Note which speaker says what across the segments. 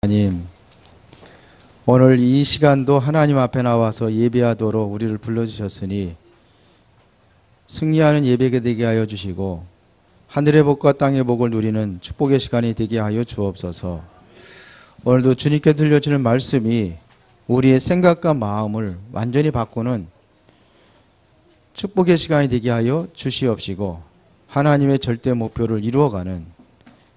Speaker 1: 하나님, 오늘 이 시간도 하나님 앞에 나와서 예배하도록 우리를 불러주셨으니 승리하는 예배가 되게 하여 주시고 하늘의 복과 땅의 복을 누리는 축복의 시간이 되게 하여 주옵소서. 오늘도 주님께 들려주는 말씀이 우리의 생각과 마음을 완전히 바꾸는 축복의 시간이 되게 하여 주시옵시고 하나님의 절대 목표를 이루어가는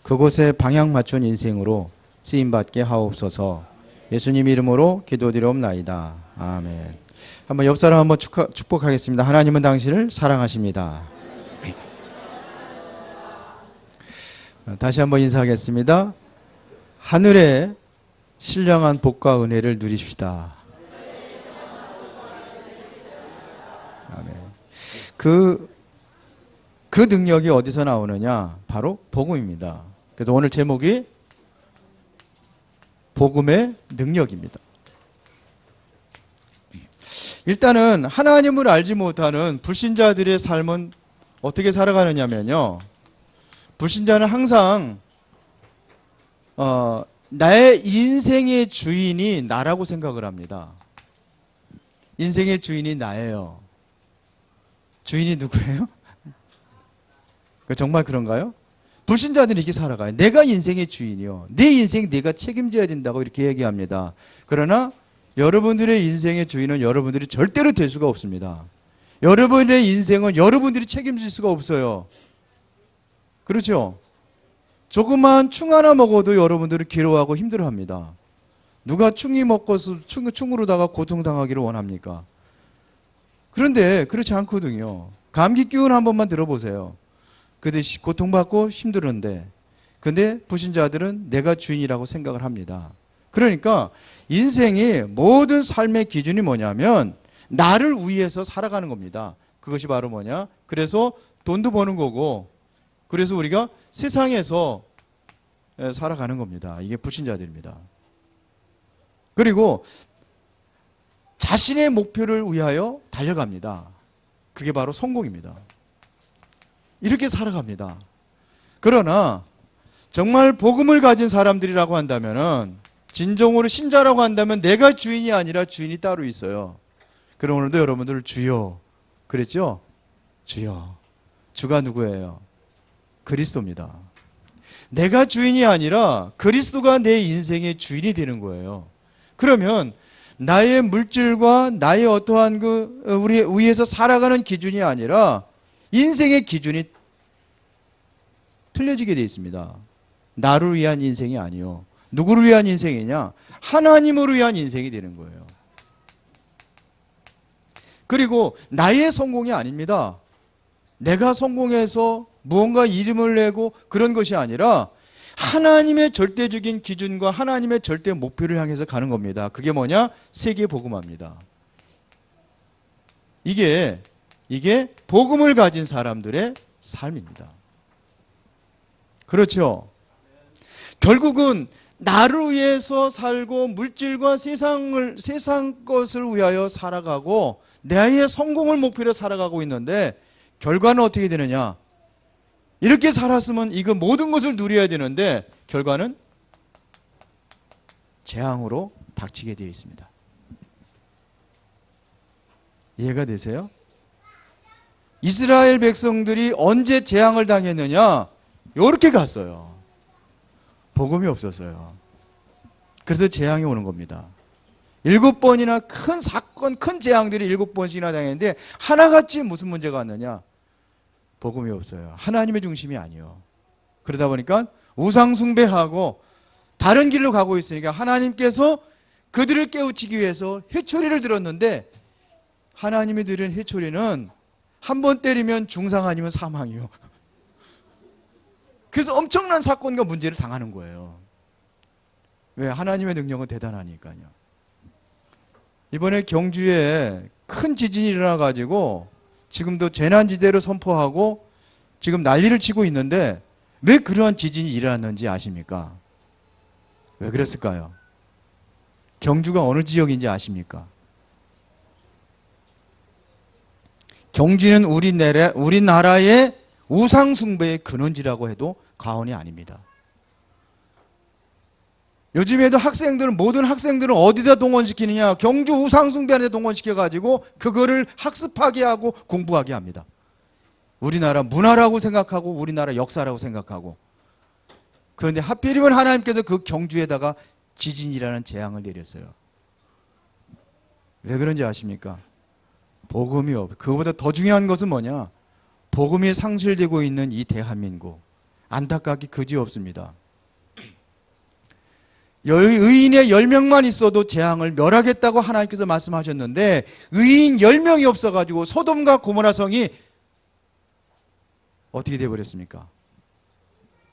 Speaker 1: 그곳에 방향 맞춘 인생으로 쓰임받게 하옵소서. 예수님 이름으로 기도드리옵나이다. 아멘. 한번 옆 사람 한번 축복하겠습니다. 하나님은 당신을 사랑하십니다. 다시 한번 인사하겠습니다. 하늘의 신령한 복과 은혜를 누리십시다. 아멘. 그 능력이 어디서 나오느냐? 바로 복음입니다. 그래서 오늘 제목이 복음의 능력입니다. 일단은 하나님을 알지 못하는 불신자들의 삶은 어떻게 살아가느냐면요, 불신자는 항상 나의 인생의 주인이 나라고 생각을 합니다. 인생의 주인이 나예요. 주인이 누구예요? 정말 그런가요? 불신자들은 이렇게 살아가요. 내가 인생의 주인이요, 내 인생 내가 책임져야 된다고 이렇게 얘기합니다. 그러나 여러분들의 인생의 주인은 여러분들이 절대로 될 수가 없습니다. 여러분의 인생은 여러분들이 책임질 수가 없어요. 그렇죠? 조그만 충 하나 먹어도 여러분들은 괴로워하고 힘들어합니다. 누가 충이 먹고서 충으로다가 고통당하기를 원합니까? 그런데 그렇지 않거든요. 감기 기운 한 번만 들어보세요. 그들 고통받고 힘들었는데, 근데 불신자들은 내가 주인이라고 생각을 합니다. 그러니까 인생의 모든 삶의 기준이 뭐냐면 나를 위해서 살아가는 겁니다. 그것이 바로 뭐냐? 그래서 돈도 버는 거고, 그래서 우리가 세상에서 살아가는 겁니다. 이게 불신자들입니다. 그리고 자신의 목표를 위하여 달려갑니다. 그게 바로 성공입니다. 이렇게 살아갑니다. 그러나 정말 복음을 가진 사람들이라고 한다면은, 진정으로 신자라고 한다면 내가 주인이 아니라 주인이 따로 있어요. 그럼 오늘도 여러분들 주여 그랬죠? 주여. 주가 누구예요? 그리스도입니다. 내가 주인이 아니라 그리스도가 내 인생의 주인이 되는 거예요. 그러면 나의 물질과 나의 어떠한 우리 위에서 살아가는 기준이 아니라 인생의 기준이 틀려지게 되어 있습니다. 나를 위한 인생이 아니요, 누구를 위한 인생이냐? 하나님을 위한 인생이 되는 거예요. 그리고 나의 성공이 아닙니다. 내가 성공해서 무언가 이름을 내고 그런 것이 아니라 하나님의 절대적인 기준과 하나님의 절대 목표를 향해서 가는 겁니다. 그게 뭐냐? 세계 복음화입니다. 이게 복음을 가진 사람들의 삶입니다. 그렇죠? 결국은 나를 위해서 살고 물질과 세상 것을 위하여 살아가고 나의 성공을 목표로 살아가고 있는데, 결과는 어떻게 되느냐? 이렇게 살았으면 이거 모든 것을 누려야 되는데 결과는 재앙으로 닥치게 되어 있습니다. 이해가 되세요? 이스라엘 백성들이 언제 재앙을 당했느냐? 이렇게 갔어요. 복음이 없었어요. 그래서 재앙이 오는 겁니다. 7번이나 큰 사건, 큰 재앙들이 7번씩이나 당했는데 하나같이 무슨 문제가 왔느냐? 복음이 없어요. 하나님의 중심이 아니요. 그러다 보니까 우상 숭배하고 다른 길로 가고 있으니까 하나님께서 그들을 깨우치기 위해서 회초리를 들었는데, 하나님이 들은 회초리는 한 번 때리면 중상 아니면 사망이요. 그래서 엄청난 사건과 문제를 당하는 거예요. 왜? 하나님의 능력은 대단하니까요. 이번에 경주에 큰 지진이 일어나가지고 지금도 재난지대로 선포하고 지금 난리를 치고 있는데, 왜 그러한 지진이 일어났는지 아십니까? 왜 그랬을까요? 경주가 어느 지역인지 아십니까? 경주는 우리나라의 우상숭배의 근원지라고 해도 과언이 아닙니다. 요즘에도 학생들은, 모든 학생들은 어디다 동원시키느냐? 경주 우상숭배하는 데 동원시켜가지고 그거를 학습하게 하고 공부하게 합니다. 우리나라 문화라고 생각하고 우리나라 역사라고 생각하고. 그런데 하필이면 하나님께서 그 경주에다가 지진이라는 재앙을 내렸어요. 왜 그런지 아십니까? 복음이 없. 그거보다 더 중요한 것은 뭐냐? 복음이 상실되고 있는 이 대한민국. 안타깝게 그지없습니다. 의인의 10명만 있어도 재앙을 멸하겠다고 하나님께서 말씀하셨는데 의인 10명이 없어가지고 소돔과 고모라 성이 어떻게 되어버렸습니까?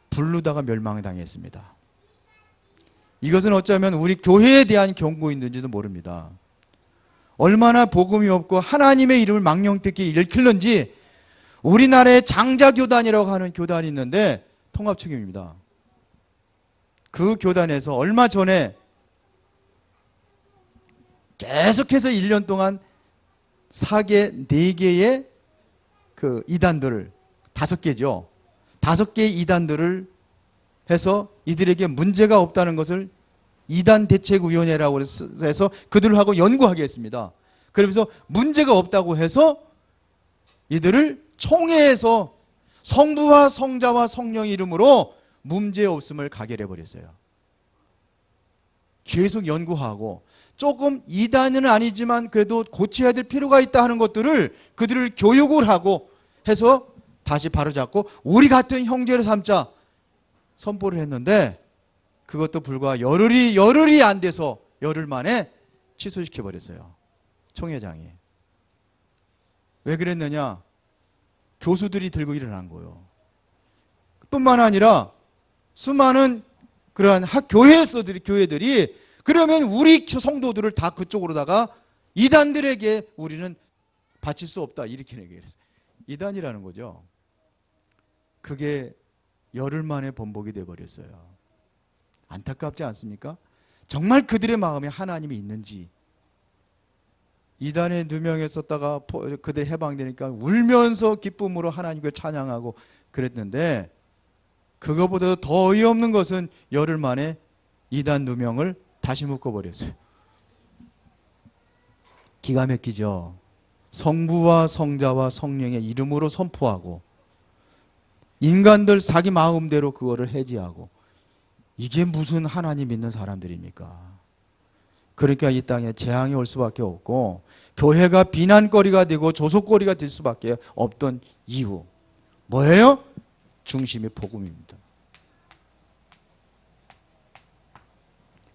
Speaker 1: 불르다가 멸망을 당했습니다. 이것은 어쩌면 우리 교회에 대한 경고인지도 모릅니다. 얼마나 복음이 없고 하나님의 이름을 망령되게 일컫는지. 우리나라에 장자교단이라고 하는 교단이 있는데 통합책임입니다. 그 교단에서 얼마 전에 계속해서 1년 동안 4개의 그 이단들을 5개죠. 5개의 이단들을 해서 이들에게 문제가 없다는 것을 이단 대책위원회라고 해서 그들하고 연구하게 했습니다. 그러면서 문제가 없다고 해서 이들을 총회에서 성부와 성자와 성령 이름으로 문제 없음을 가결해 버렸어요. 계속 연구하고 조금 이단은 아니지만 그래도 고쳐야 될 필요가 있다 하는 것들을 그들을 교육을 하고 해서 다시 바로잡고 우리 같은 형제를 삼자 선포를 했는데 그것도 불과 열흘이 안 돼서 열흘 만에 취소시켜 버렸어요. 총회장이. 왜 그랬느냐? 교수들이 들고 일어난 거예요. 뿐만 아니라 수많은 그러한 교회들이 그러면 우리 성도들을 다 그쪽으로다가 이단들에게 우리는 바칠 수 없다 이렇게 얘기했어요. 이단이라는 거죠. 그게 열흘 만에 번복이 돼버렸어요. 안타깝지 않습니까? 정말 그들의 마음에 하나님이 있는지. 이단에 누명에 썼다가 그들이 해방되니까 울면서 기쁨으로 하나님을 찬양하고 그랬는데 그거보다 더 어이없는 것은 열흘 만에 이단 누명을 다시 묶어버렸어요. 기가 막히죠. 성부와 성자와 성령의 이름으로 선포하고 인간들 자기 마음대로 그거를 해지하고 이게 무슨 하나님 믿는 사람들입니까? 그러니까 이 땅에 재앙이 올 수밖에 없고 교회가 비난거리가 되고 조속거리가 될 수밖에 없던 이유 뭐예요? 중심이 복음입니다.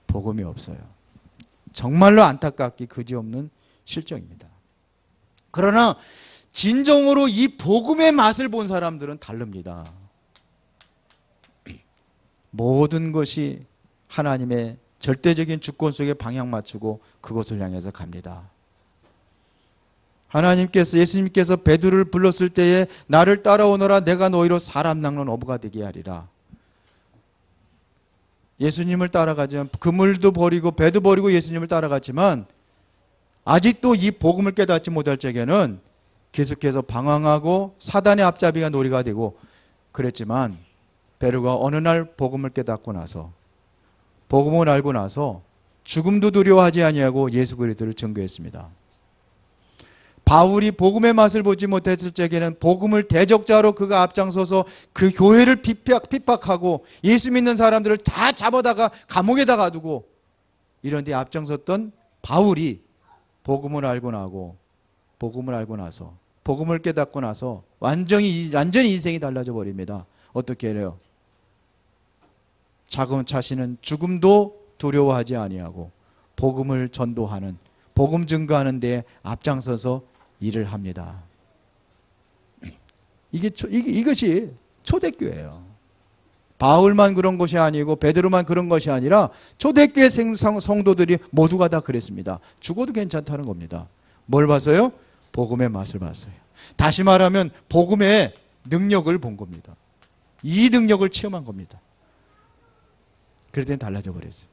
Speaker 1: 복음이 없어요. 정말로 안타깝기 그지없는 실정입니다. 그러나 진정으로 이 복음의 맛을 본 사람들은 다릅니다. 모든 것이 하나님의 절대적인 주권 속에 방향 맞추고 그것을 향해서 갑니다. 예수님께서 베드로를 불렀을 때에 나를 따라오너라 내가 너희로 사람 낚는 어부가 되게 하리라. 예수님을 따라가지만 그물도 버리고 배도 버리고 예수님을 따라갔지만 아직도 이 복음을 깨닫지 못할 적에는 계속해서 방황하고 사단의 앞잡이가 놀이가 되고 그랬지만 베드로가 어느 날 복음을 깨닫고 나서 복음을 알고 나서 죽음도 두려워하지 아니하고 예수 그리스도를 증거했습니다. 바울이 복음의 맛을 보지 못했을 적에는 복음을 대적자로 그가 앞장서서 그 교회를 핍박하고 예수 믿는 사람들을 다 잡아다가 감옥에다 가두고 이런 데 앞장섰던 바울이 복음을 알고 나서 복음을 깨닫고 나서 완전히 인생이 달라져 버립니다. 어떻게 해요? 자신은 죽음도 두려워하지 아니하고 복음을 전도하는 복음 증거하는 데 앞장서서 일을 합니다. 이것이 초대교회예요. 바울만 그런 것이 아니고 베드로만 그런 것이 아니라 초대교회 성도들이 모두가 다 그랬습니다. 죽어도 괜찮다는 겁니다. 뭘 봤어요? 복음의 맛을 봤어요. 다시 말하면 복음의 능력을 본 겁니다. 이 능력을 체험한 겁니다. 그랬더니 달라져 버렸어요.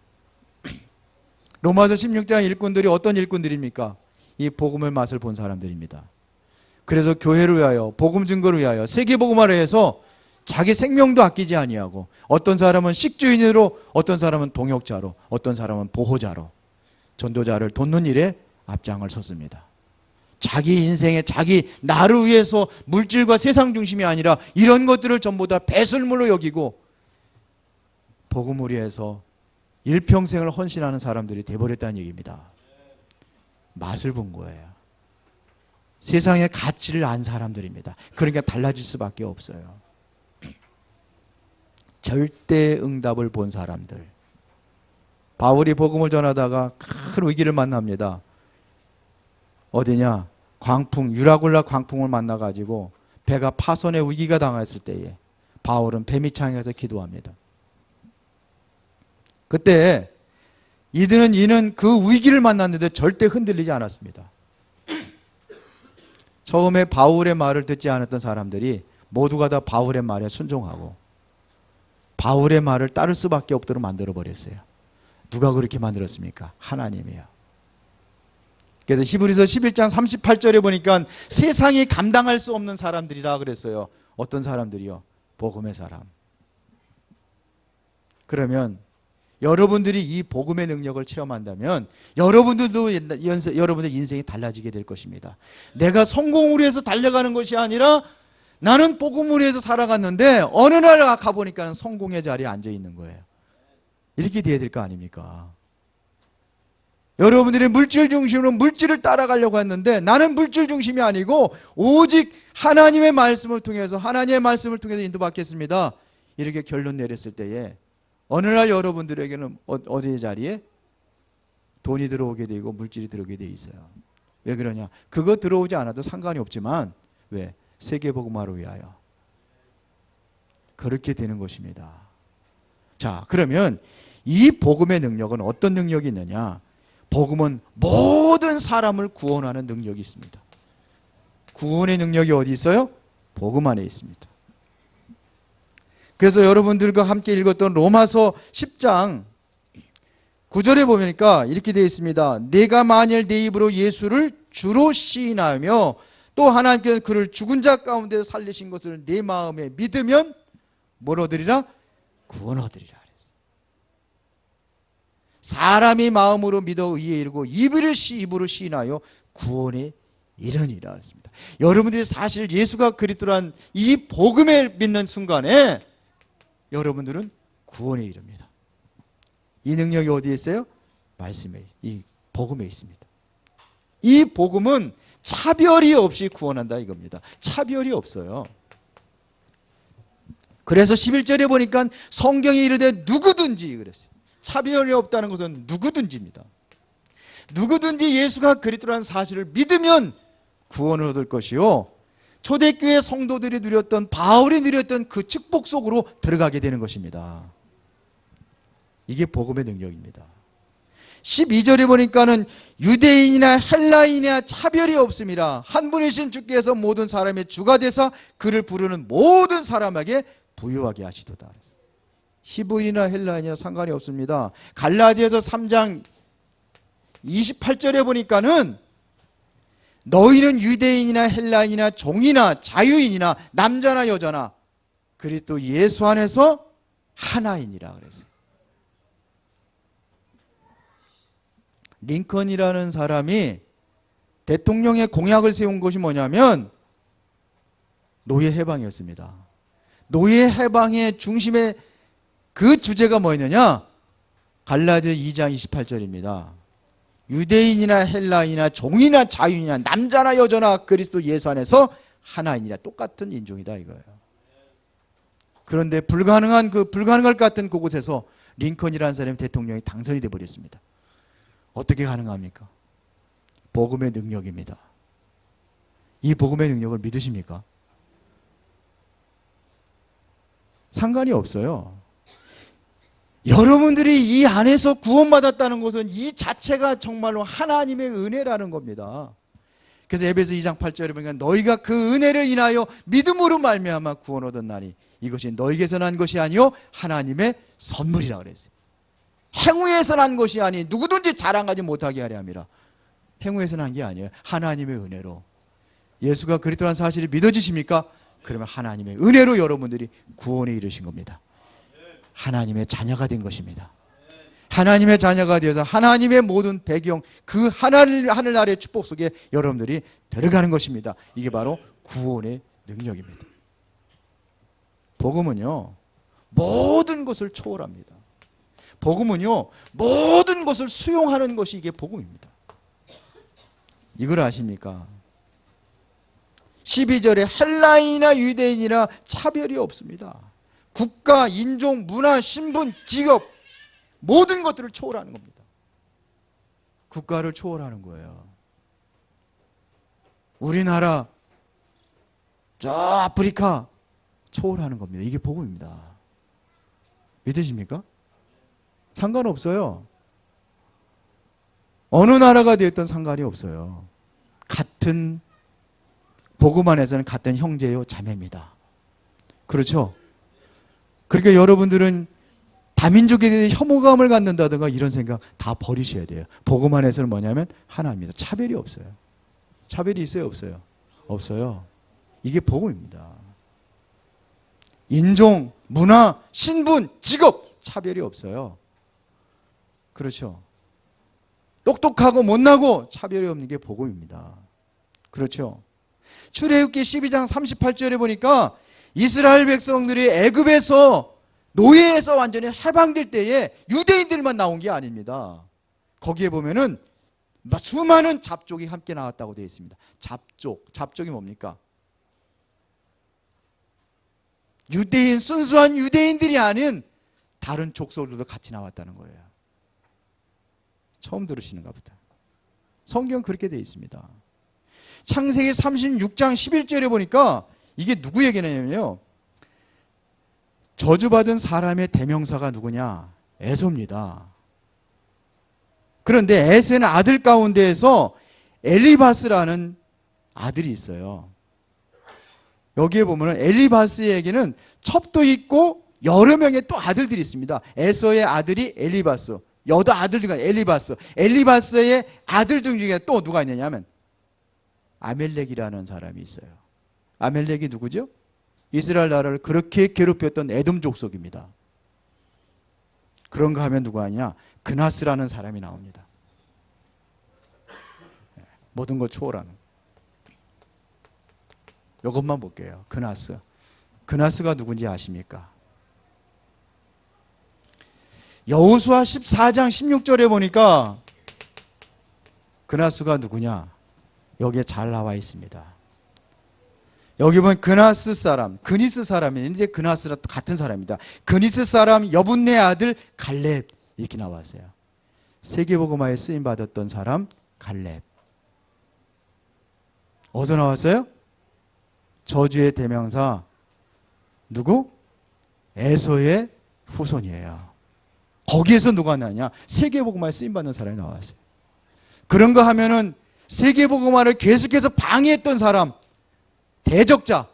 Speaker 1: 로마서 16장 일꾼들이 어떤 일꾼들입니까? 이 복음의 맛을 본 사람들입니다. 그래서 교회를 위하여 복음 증거를 위하여 세계 복음화를 해서 자기 생명도 아끼지 아니하고 어떤 사람은 식주인으로, 어떤 사람은 동역자로, 어떤 사람은 보호자로 전도자를 돕는 일에 앞장을 섰습니다. 자기 인생에 자기 나를 위해서 물질과 세상 중심이 아니라 이런 것들을 전부 다 배설물로 여기고 복음을 위해서 일평생을 헌신하는 사람들이 돼버렸다는 얘기입니다. 맛을 본 거예요. 세상의 가치를 안 사람들입니다. 그러니까 달라질 수밖에 없어요. 절대 응답을 본 사람들. 바울이 복음을 전하다가 큰 위기를 만납니다. 어디냐? 광풍, 유라굴라 광풍을 만나가지고 배가 파손의 위기가 당했을 때에 바울은 배미창에서 기도합니다. 그때 이는 그 위기를 만났는데 절대 흔들리지 않았습니다. 처음에 바울의 말을 듣지 않았던 사람들이 모두가 다 바울의 말에 순종하고 바울의 말을 따를 수밖에 없도록 만들어버렸어요. 누가 그렇게 만들었습니까? 하나님이요. 그래서 히브리서 11장 38절에 보니까 세상이 감당할 수 없는 사람들이라 그랬어요. 어떤 사람들이요? 복음의 사람. 그러면 여러분들이 이 복음의 능력을 체험한다면 여러분들 인생이 달라지게 될 것입니다. 내가 성공을 위해서 달려가는 것이 아니라 나는 복음을 위해서 살아갔는데 어느 날 가보니까 성공의 자리에 앉아 있는 거예요. 이렇게 돼야 될 거 아닙니까? 여러분들이 물질 중심으로 물질을 따라가려고 했는데 나는 물질 중심이 아니고 오직 하나님의 말씀을 통해서 인도받겠습니다. 이렇게 결론 내렸을 때에 어느 날 여러분들에게는 어디의 자리에 돈이 들어오게 되고 물질이 들어오게 돼 있어요. 왜 그러냐? 그거 들어오지 않아도 상관이 없지만 왜? 세계복음화를 위하여. 그렇게 되는 것입니다. 자, 그러면 이 복음의 능력은 어떤 능력이 있느냐? 복음은 모든 사람을 구원하는 능력이 있습니다. 구원의 능력이 어디 있어요? 복음 안에 있습니다. 그래서 여러분들과 함께 읽었던 로마서 10장 9절에 보니까 이렇게 되어 있습니다. 내가 만일 내 입으로 예수를 주로 시인하며 또 하나님께서 그를 죽은 자 가운데 살리신 것을 내 마음에 믿으면 뭘 얻으리라? 구원 얻으리라. 사람이 마음으로 믿어 의에 이르고 입으로 시인하여 구원에 이르니라 했습니다. 여러분들이 사실 예수가 그리스도란 이 복음을 믿는 순간에 여러분들은 구원에 이릅니다. 이 능력이 어디에 있어요? 말씀에, 이 복음에 있습니다. 이 복음은 차별이 없이 구원한다 이겁니다. 차별이 없어요. 그래서 11절에 보니까 성경이 이르되 누구든지 그랬어요. 차별이 없다는 것은 누구든지입니다. 누구든지 예수가 그리스도라는 사실을 믿으면 구원을 얻을 것이요, 초대교회 성도들이 누렸던, 바울이 누렸던 그 축복 속으로 들어가게 되는 것입니다. 이게 복음의 능력입니다. 12절에 보니까는 유대인이나 헬라인이나 차별이 없음이라 한 분이신 주께서 모든 사람의 주가 되사 그를 부르는 모든 사람에게 부유하게 하시도다. 히브리나 헬라인이나 상관이 없습니다. 갈라디아서 3장 28절에 보니까는 너희는 유대인이나 헬라인이나 종이나 자유인이나 남자나 여자나 그리스도 예수 안에서 하나이니라 그랬어요. 링컨이라는 사람이 대통령의 공약을 세운 것이 뭐냐면 노예 해방이었습니다. 노예 해방의 중심에 그 주제가 뭐였느냐? 갈라디아 2장 28절입니다. 유대인이나 헬라인이나 종이나 자유인이나 남자나 여자나 그리스도 예수 안에서 하나이니라. 똑같은 인종이다 이거예요. 그런데 불가능할 것 같은 그곳에서 링컨이라는 사람이 대통령이 당선이 되어버렸습니다. 어떻게 가능합니까? 복음의 능력입니다. 이 복음의 능력을 믿으십니까? 상관이 없어요. 여러분들이 이 안에서 구원받았다는 것은 이 자체가 정말로 하나님의 은혜라는 겁니다. 그래서 에베소 2장 8절에 보니까 너희가 그 은혜를 인하여 믿음으로 말미암아 구원 얻었나니 이것이 너희에게서 난 것이 아니요 하나님의 선물이라 그랬어요. 행위에서 난 것이 아니 누구든지 자랑하지 못하게 하려 함이라. 행위에서 난 게 아니에요. 하나님의 은혜로. 예수가 그리스도라는 사실이 믿어지십니까? 그러면 하나님의 은혜로 여러분들이 구원에 이르신 겁니다. 하나님의 자녀가 된 것입니다. 하나님의 자녀가 되어서 하나님의 모든 배경, 그 하늘 아래 축복 속에 여러분들이 들어가는 것입니다. 이게 바로 구원의 능력입니다. 복음은요, 모든 것을 초월합니다. 복음은요, 모든 것을 수용하는 것이 이게 복음입니다. 이걸 아십니까? 12절에 헬라인이나 유대인이나 차별이 없습니다. 국가, 인종, 문화, 신분, 직업 모든 것들을 초월하는 겁니다. 국가를 초월하는 거예요. 우리나라, 저 아프리카 초월하는 겁니다. 이게 복음입니다. 믿으십니까? 상관없어요. 어느 나라가 되었든 상관이 없어요. 같은 복음 안에서는 같은 형제요 자매입니다. 그렇죠? 그러니까 여러분들은 다민족에 대해 혐오감을 갖는다든가 이런 생각 다 버리셔야 돼요. 복음 안에서는 뭐냐면 하나입니다. 차별이 없어요. 차별이 있어요? 없어요? 없어요. 이게 복음입니다. 인종, 문화, 신분, 직업 차별이 없어요. 그렇죠? 똑똑하고 못나고 차별이 없는 게 복음입니다. 그렇죠? 출애굽기 12장 38절에 보니까 이스라엘 백성들이 애굽에서 노예에서 완전히 해방될 때에 유대인들만 나온 게 아닙니다. 거기에 보면은 수많은 잡족이 함께 나왔다고 되어 있습니다. 잡족이 뭡니까? 유대인, 순수한 유대인들이 아닌 다른 족속들도 같이 나왔다는 거예요. 처음 들으시는가 보다. 성경 그렇게 되어 있습니다. 창세기 36장 11절에 보니까 이게 누구 얘기냐면요, 저주받은 사람의 대명사가 누구냐? 에서입니다. 그런데 에서는 아들 가운데에서 엘리바스라는 아들이 있어요. 여기에 보면 엘리바스에게는 첩도 있고 여러 명의 또 아들들이 있습니다. 에서의 아들이 엘리바스, 여덟 아들 중에 엘리바스, 엘리바스의 아들 중에 또 누가 있느냐면 아멜렉이라는 사람이 있어요. 아멜렉이 누구죠? 이스라엘 나라를 그렇게 괴롭혔던 에돔 족속입니다. 그런가 하면 누가 하냐? 그나스라는 사람이 나옵니다. 모든 걸 초월하는. 이것만 볼게요. 그나스. 그나스가 누군지 아십니까? 여호수아 14장 16절에 보니까 그나스가 누구냐? 여기에 잘 나와 있습니다. 여기 보면 그나스 사람, 그니스 사람인데 그나스랑 같은 사람입니다. 그니스 사람 여분네 아들 갈렙 이렇게 나왔어요. 세계복음화에 쓰임 받았던 사람 갈렙. 어디서 나왔어요? 저주의 대명사 누구? 에서의 후손이에요. 거기에서 누가 나냐? 세계복음화에 쓰임 받는 사람이 나왔어요. 그런가 하면은 세계복음화를 계속해서 방해했던 사람 대적자,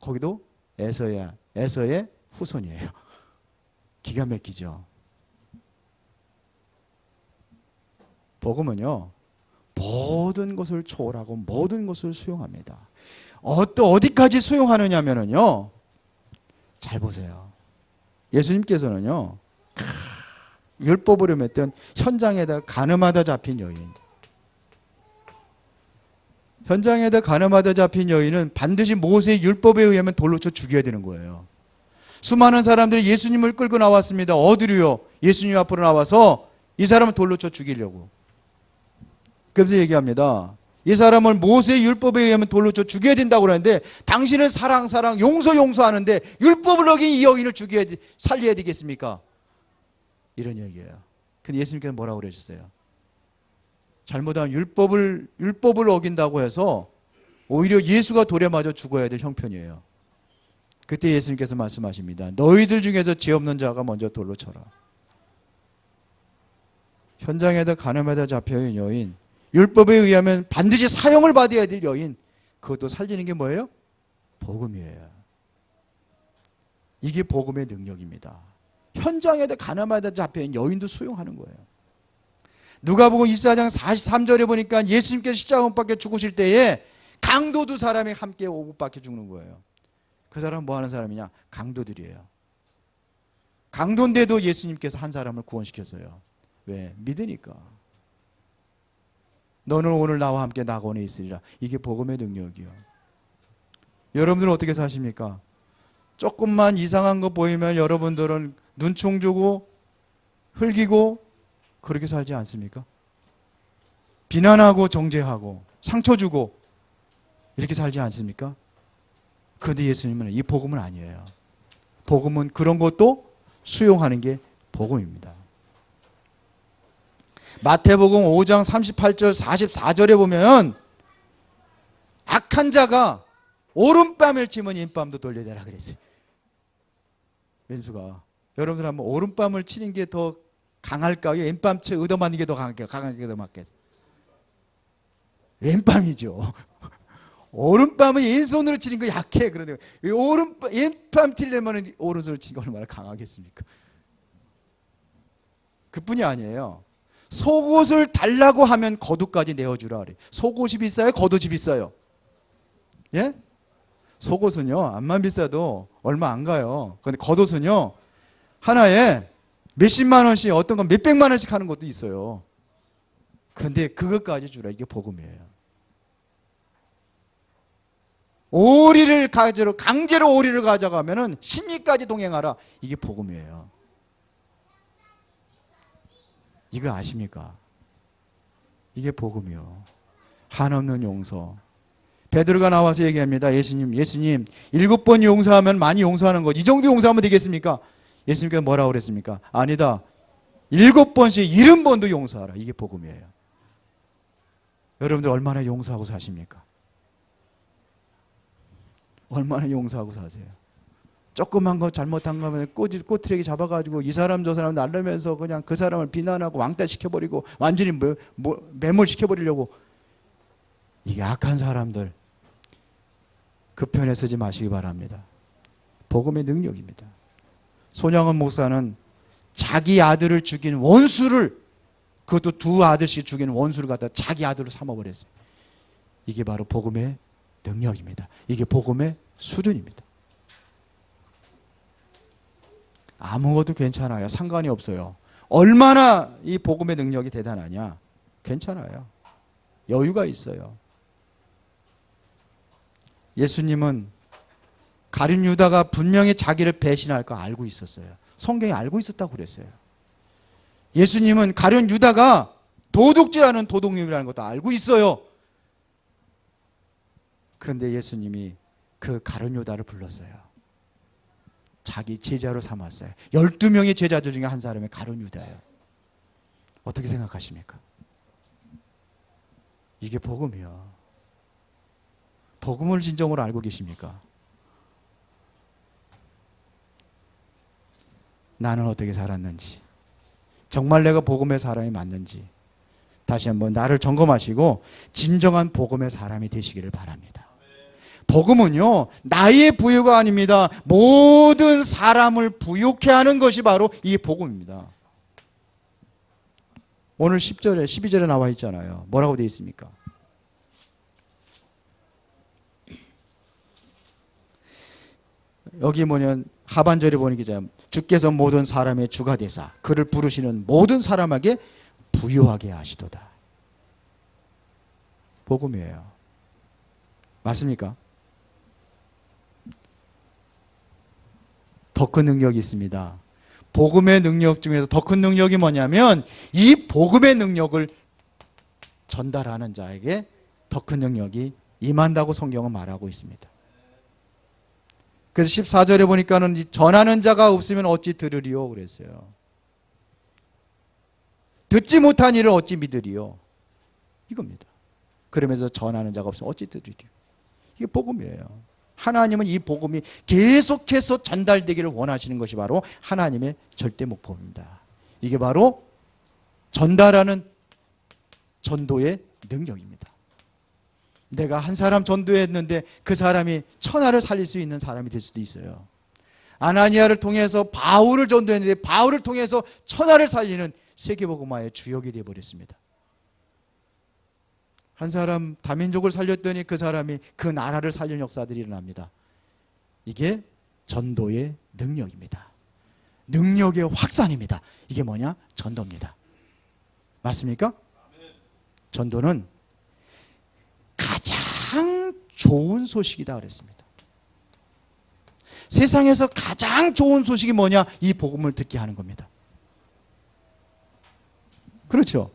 Speaker 1: 거기도 에서의 후손이에요. 기가 막히죠. 복음은요, 모든 것을 초월하고 모든 것을 수용합니다. 또 어디까지 수용하느냐면요, 잘 보세요. 예수님께서는요, 율법으로 맺던 현장에다 가늠하다 잡힌 여인, 현장에다 가늠하다 잡힌 여인은 반드시 모세의 율법에 의하면 돌로 쳐 죽여야 되는 거예요. 수많은 사람들이 예수님을 끌고 나왔습니다. 어디로요? 예수님 앞으로 나와서 이 사람을 돌로 쳐 죽이려고. 그래서 얘기합니다. 이 사람을 모세의 율법에 의하면 돌로 쳐 죽여야 된다고 그러는데 당신은 사랑 용서하는데 율법을 어긴 이 여인을 살려야 되겠습니까? 이런 얘기예요. 근데 예수님께서 뭐라고 그러셨어요? 잘못하면 율법을 어긴다고 해서 오히려 예수가 돌에 맞아 죽어야 될 형편이에요. 그때 예수님께서 말씀하십니다. 너희들 중에서 죄 없는 자가 먼저 돌로 쳐라. 현장에다 가늠에다 잡혀있는 여인, 율법에 의하면 반드시 사형을 받아야 될 여인, 그것도 살리는 게 뭐예요? 복음이에요. 이게 복음의 능력입니다. 현장에다 가늠에다 잡혀있는 여인도 수용하는 거예요. 누가복음 24장 43절에 보니까 예수님께서 십자가 못 박혀 죽으실 때에 강도 두 사람이 함께 오고박혀 죽는 거예요. 그 사람은 뭐 하는 사람이냐? 강도들이에요. 강도인데도 예수님께서 한 사람을 구원시켰어요. 왜? 믿으니까. 너는 오늘 나와 함께 낙원에 있으리라. 이게 복음의 능력이요. 여러분들은 어떻게 사십니까? 조금만 이상한 거 보이면 여러분들은 눈총 주고 흘기고 그렇게 살지 않습니까? 비난하고 정죄하고 상처 주고 이렇게 살지 않습니까? 그런데 예수님은 이 복음은 아니에요. 복음은 그런 것도 수용하는 게 복음입니다. 마태복음 5장 38절 44절에 보면 악한 자가 오른뺨을 치면 왼뺨도 돌려대라 그랬어요. 왼수가. 여러분들 한번 오른뺨을 치는 게 더 강할까요? 왼뺨 채 얻어맞는 게 더 강하게 얻어맞겠어요? 왼뺨이죠. 오른뺨은 왼손으로 치는 거 약해. 그런데 왼뺨 튀려면 오른손으로 치는 거 얼마나 강하겠습니까? 그뿐이 아니에요. 속옷을 달라고 하면 겉옷까지 내어주라 그래. 속옷이 비싸요? 겉옷이 비싸요? 예? 속옷은요, 암만 비싸도 얼마 안 가요. 그런데 겉옷은요, 하나에 몇십만 원씩, 어떤 건 몇백만 원씩 하는 것도 있어요. 그런데 그것까지 주라. 이게 복음이에요. 오리를 강제로 오리를 가져가면은 심리까지 동행하라. 이게 복음이에요. 이거 아십니까? 이게 복음이요. 한없는 용서. 베드로가 나와서 얘기합니다. 예수님 7번 용서하면 많이 용서하는 것. 이 정도 용서하면 되겠습니까? 예수님께서 뭐라고 그랬습니까? 아니다. 7번씩 70번도 용서하라. 이게 복음이에요. 여러분들 얼마나 용서하고 사십니까? 얼마나 용서하고 사세요? 조그만 거 잘못한 거면 꼬투리기 잡아가지고 이 사람 저 사람 날르면서 그냥 그 사람을 비난하고 왕따시켜버리고 완전히 매몰시켜버리려고. 이게 악한 사람들 그 편에 서지 마시기 바랍니다. 복음의 능력입니다. 손양원 목사는 자기 아들을 죽인 원수를, 그것도 두 아들씩 죽인 원수를 갖다 자기 아들로 삼아버렸어요. 이게 바로 복음의 능력입니다. 이게 복음의 수준입니다. 아무것도 괜찮아요. 상관이 없어요. 얼마나 이 복음의 능력이 대단하냐? 괜찮아요. 여유가 있어요. 예수님은 가룟 유다가 분명히 자기를 배신할 거 알고 있었어요. 성경에 알고 있었다고 그랬어요. 예수님은 가룟 유다가 도둑질하는 도둑놈이라는 것도 알고 있어요. 그런데 예수님이 그 가룟 유다를 불렀어요. 자기 제자로 삼았어요. 12명의 제자들 중에 한 사람이 가룟 유다예요. 어떻게 생각하십니까? 이게 복음이요. 복음을 진정으로 알고 계십니까? 나는 어떻게 살았는지, 정말 내가 복음의 사람이 맞는지 다시 한번 나를 점검하시고 진정한 복음의 사람이 되시기를 바랍니다. 복음은요, 나의 부유가 아닙니다. 모든 사람을 부유케 하는 것이 바로 이 복음입니다. 오늘 10절에 12절에 나와 있잖아요. 뭐라고 되어 있습니까? 여기 뭐냐면 하반절에 보니까 주께서 모든 사람의 주가 되사 그를 부르시는 모든 사람에게 부유하게 하시도다. 복음이에요. 맞습니까? 더 큰 능력이 있습니다. 복음의 능력 중에서 더 큰 능력이 뭐냐면 이 복음의 능력을 전달하는 자에게 더 큰 능력이 임한다고 성경은 말하고 있습니다. 그래서 14절에 보니까는 전하는 자가 없으면 어찌 들으리요 그랬어요. 듣지 못한 일을 어찌 믿으리요, 이겁니다. 그러면서 전하는 자가 없으면 어찌 들으리요. 이게 복음이에요. 하나님은 이 복음이 계속해서 전달되기를 원하시는 것이 바로 하나님의 절대 목표입니다. 이게 바로 전달하는 전도의 능력입니다. 내가 한 사람 전도했는데 그 사람이 천하를 살릴 수 있는 사람이 될 수도 있어요. 아나니아를 통해서 바울을 전도했는데 바울을 통해서 천하를 살리는 세계복음화의 주역이 되어버렸습니다. 한 사람 다민족을 살렸더니 그 사람이 그 나라를 살린 역사들이 일어납니다. 이게 전도의 능력입니다. 능력의 확산입니다. 이게 뭐냐? 전도입니다. 맞습니까? 전도는 가장 좋은 소식이다 그랬습니다. 세상에서 가장 좋은 소식이 뭐냐? 이 복음을 듣게 하는 겁니다. 그렇죠?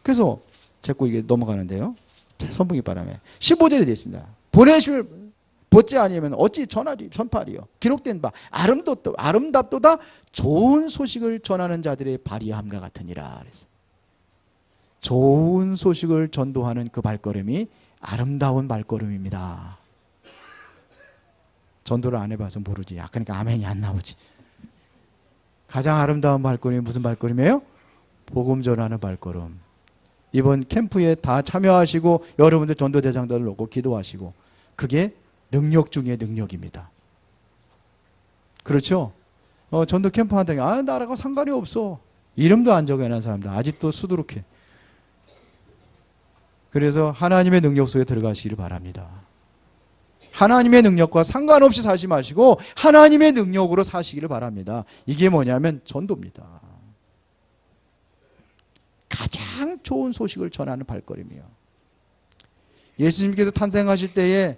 Speaker 1: 그래서 자꾸 이게 넘어가는데요. 선풍기 바람에 15절에 되어 있습니다. 보내실 보지 아니면 어찌 전파리요. 기록된 바 아름답도다 좋은 소식을 전하는 자들의 발이함과 같으니라 그랬어요. 좋은 소식을 전도하는 그 발걸음이 아름다운 발걸음입니다. 전도를 안 해봐서 모르지. 그러니까 아멘이 안 나오지. 가장 아름다운 발걸음이 무슨 발걸음이에요? 복음 전하는 발걸음. 이번 캠프에 다 참여하시고 여러분들 전도 대상자를 놓고 기도하시고 그게 능력 중의 능력입니다. 그렇죠? 전도 캠프 한다니 나라가 상관이 없어. 이름도 안 적어놓은 사람들 아직도 수두룩해. 그래서 하나님의 능력 속에 들어가시기를 바랍니다. 하나님의 능력과 상관없이 사시 마시고 하나님의 능력으로 사시기를 바랍니다. 이게 뭐냐면 전도입니다. 가장 좋은 소식을 전하는 발걸음이에요. 예수님께서 탄생하실 때에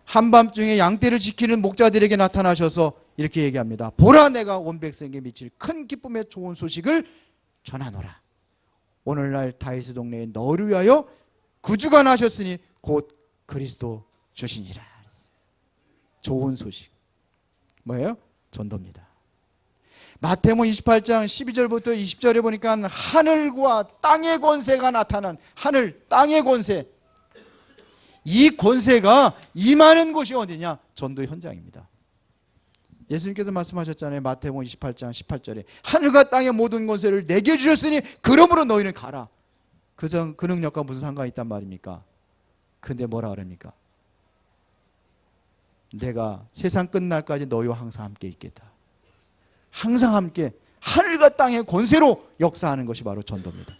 Speaker 1: 한밤중에 양떼를 지키는 목자들에게 나타나셔서 이렇게 얘기합니다. 보라, 내가 온 백성에게 미칠 큰 기쁨의 좋은 소식을 전하노라. 오늘날 다윗의 동네에 너를 위하여 구주가 나셨으니 곧 그리스도 주시니라. 좋은 소식. 뭐예요? 전도입니다. 마태복음 28장 12절부터 20절에 보니까 하늘과 땅의 권세가 나타난 하늘, 땅의 권세. 이 권세가 임하는 곳이 어디냐? 전도 현장입니다. 예수님께서 말씀하셨잖아요. 마태복음 28장 18절에 하늘과 땅의 모든 권세를 내게 주셨으니 그러므로 너희는 가라. 그 능력과 무슨 상관이 있단 말입니까? 근데 뭐라 그럽니까? 내가 세상 끝날까지 너희와 항상 함께 있겠다. 항상 함께 하늘과 땅의 권세로 역사하는 것이 바로 전도입니다.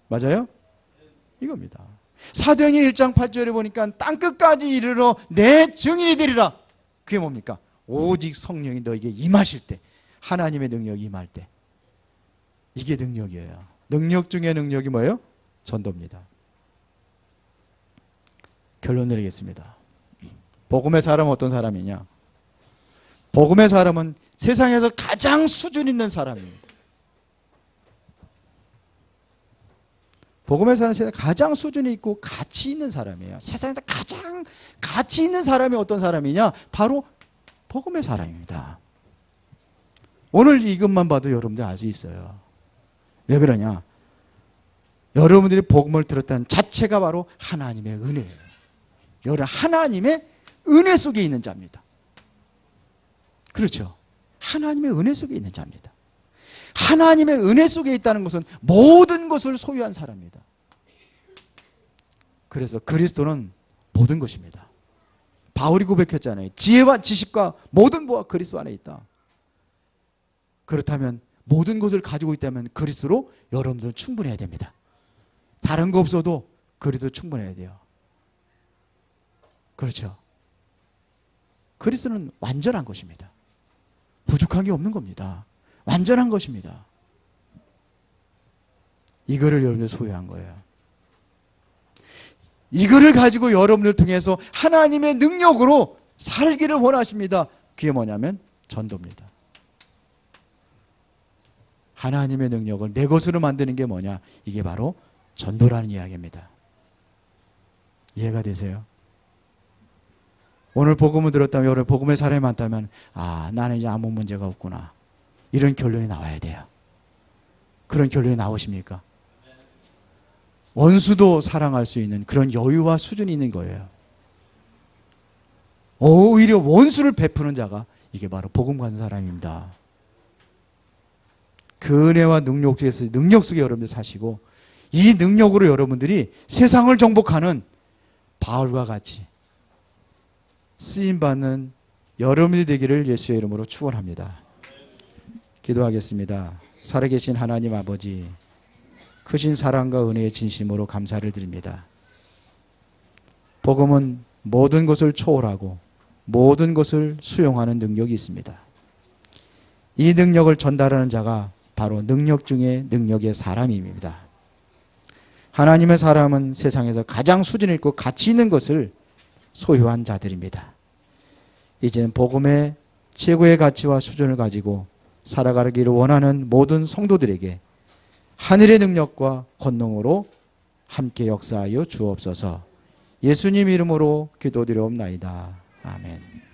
Speaker 1: 맞아요? 이겁니다. 사도행전 1장 8절에 보니까 땅끝까지 이르러 내 증인이 되리라. 그게 뭡니까? 오직 성령이 너에게 임하실 때, 하나님의 능력이 임할 때. 이게 능력이에요. 능력 중에 능력이 뭐예요? 전도입니다. 결론 내리겠습니다. 복음의 사람은 어떤 사람이냐? 복음의 사람은 세상에서 가장 수준 있는 사람입니다. 복음의 사람은 세상에 가장 수준이 있고 가치 있는 사람이에요. 세상에서 가장 가치 있는 사람이 어떤 사람이냐? 바로 복음의 사람입니다. 오늘 이것만 봐도 여러분들 알 수 있어요. 왜 그러냐? 여러분들이 복음을 들었다는 자체가 바로 하나님의 은혜예요. 여러분 하나님의 은혜 속에 있는 자입니다. 그렇죠? 하나님의 은혜 속에 있는 자입니다. 하나님의 은혜 속에 있다는 것은 모든 것을 소유한 사람입니다. 그래서 그리스도는 모든 것입니다. 바울이 고백했잖아요. 지혜와 지식과 모든 부가 그리스도 안에 있다. 그렇다면 모든 것을 가지고 있다면 그리스도로 여러분들은 충분해야 됩니다. 다른 거 없어도 그리스도 충분해야 돼요. 그렇죠? 그리스도는 완전한 것입니다. 부족한 게 없는 겁니다. 완전한 것입니다. 이거를 여러분들 소유한 거예요. 이거를 가지고 여러분을 통해서 하나님의 능력으로 살기를 원하십니다. 그게 뭐냐면 전도입니다. 하나님의 능력을 내 것으로 만드는 게 뭐냐? 이게 바로 전도라는 이야기입니다. 이해가 되세요? 오늘 복음을 들었다면, 여러분 복음의 사람이 많다면 나는 이제 아무 문제가 없구나. 이런 결론이 나와야 돼요. 그런 결론이 나오십니까? 원수도 사랑할 수 있는 그런 여유와 수준이 있는 거예요. 오히려 원수를 베푸는 자가 이게 바로 복음 가진 사람입니다. 그 은혜와 능력 속에서 능력 속에 여러분들 사시고 이 능력으로 여러분들이 세상을 정복하는 바울과 같이 쓰임받는 여러분이 되기를 예수의 이름으로 축원합니다. 기도하겠습니다. 살아계신 하나님 아버지, 크신 사랑과 은혜의 진심으로 감사를 드립니다. 복음은 모든 것을 초월하고 모든 것을 수용하는 능력이 있습니다. 이 능력을 전달하는 자가 바로 능력 중에 능력의 사람입니다. 하나님의 사람은 세상에서 가장 수준 있고 가치 있는 것을 소유한 자들입니다. 이제는 복음의 최고의 가치와 수준을 가지고 살아가기를 원하는 모든 성도들에게 하늘의 능력과 권능으로 함께 역사하여 주옵소서. 예수님 이름으로 기도드리옵나이다. 아멘.